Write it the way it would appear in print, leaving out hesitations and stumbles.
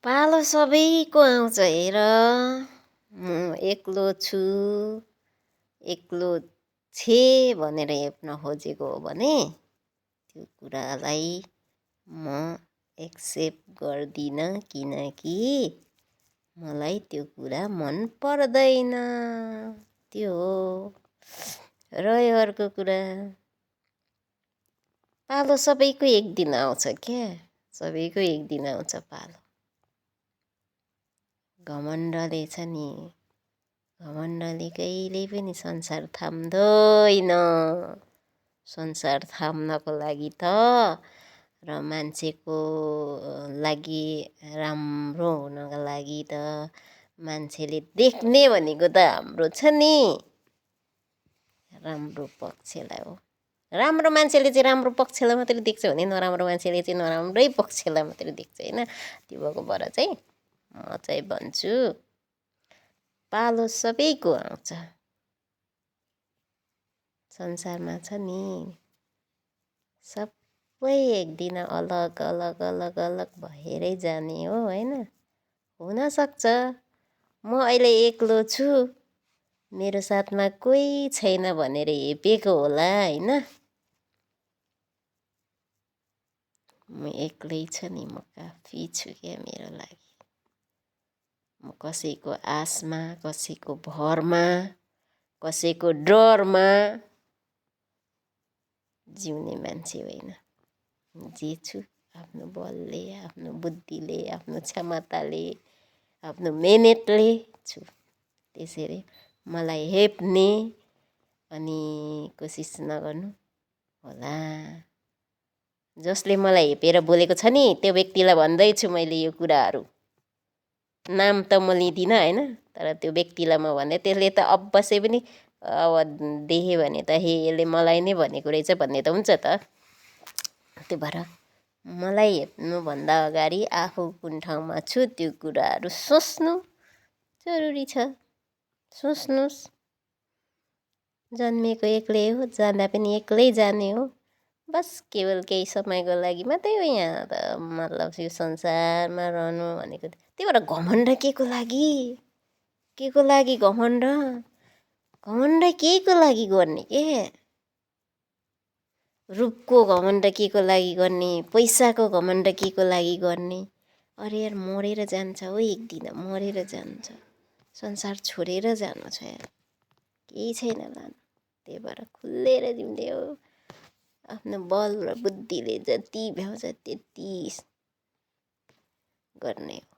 पालो सबैको आउँछ हेर। म एक्लो छु, एक्लो छे भनेर हेप्न खोजेको हो भने त्यो कुरालाई म एक्सेप्ट गर्दिनँ, किनकि मलाई त्यो कुरा मन पर्दैन। त्यो हो। रह्यो अर्को कुरा, पालो सबैको एक दिन आउँछ क्या, सबैको एक दिन आउँछ पालो। घमण्डले छ नि, घमण्डले कहिले पनि संसार थाम्दैन। संसार थाम्नको लागि त र मान्छेको लागि राम्रो हुनको लागि त मान्छेले देख्ने भनेको त हाम्रो छ नि राम्रो पक्षलाई हो। राम्रो मान्छेले चाहिँ राम्रो पक्षलाई मात्रै देख्छ भने नराम्रो मान्छेले चाहिँ नराम्रै पक्षलाई मात्रै देख्छ होइन। त्यो भएको भएर चाहिँ म चाहिँ भन्छु पालो सबैको आउँछ। संसारमा छ नि सबै एक दिन अलग अलग अलग अलग भएरै जाने हो होइन। हुनसक्छ म अहिले एक्लो छु, मेरो साथमा कोही छैन भनेर हेपेको होला होइन। म एक्लै छु नि, म काफी छु क्या मेरो लागि। म कसैको आशमा, कसैको भरमा, कसैको डरमा जिउने मान्छे होइन। जे छु आफ्नो बलले, आफ्नो बुद्धिले, आफ्नो क्षमताले, आफ्नो मेहनतले छु। त्यसैले मलाई हेप्ने अनि कोसिस नगर्नु होला। जसले मलाई हेपेर बोलेको छ नि त्यो व्यक्तिलाई भन्दैछु मैले यो कुराहरू। नाम त म लिँदिनँ होइन, तर त्यो व्यक्तिलाई म भन्दै, त्यसले त अवश्य पनि अब देख्यो भने त हे यसले मलाई नै भनेको रहेछ भन्ने त हुन्छ त। त्यो भएर मलाई हेप्नुभन्दा अगाडि आफू कुन ठाउँमा छु त्यो कुराहरू सोच्नु जरुरी छ। सोच्नुहोस्। जन्मेको एक्लै हो, जाँदा पनि एक्लै जाने हो। बस केवल केही समयको लागि मात्रै हो यहाँ त, मतलब यो संसारमा रहनु भनेको। त्यही भएर घमण्ड के को लागि? के को लागि घमण्ड? घमण्ड के को लागि गर्ने के? रूपको घमण्ड के को लागि गर्ने? पैसाको घमण्ड के को लागि गर्ने? अरे यार मरेर जान्छ हो, एक दिन मरेर जान्छ। संसार छोडेर जानु छ यार, केही छैन लानु। त्यही भएर खुलेर जिउने हो। आफ्नो बल र बुद्धिले जति भ्याउँछ त्यति गर्ने हो।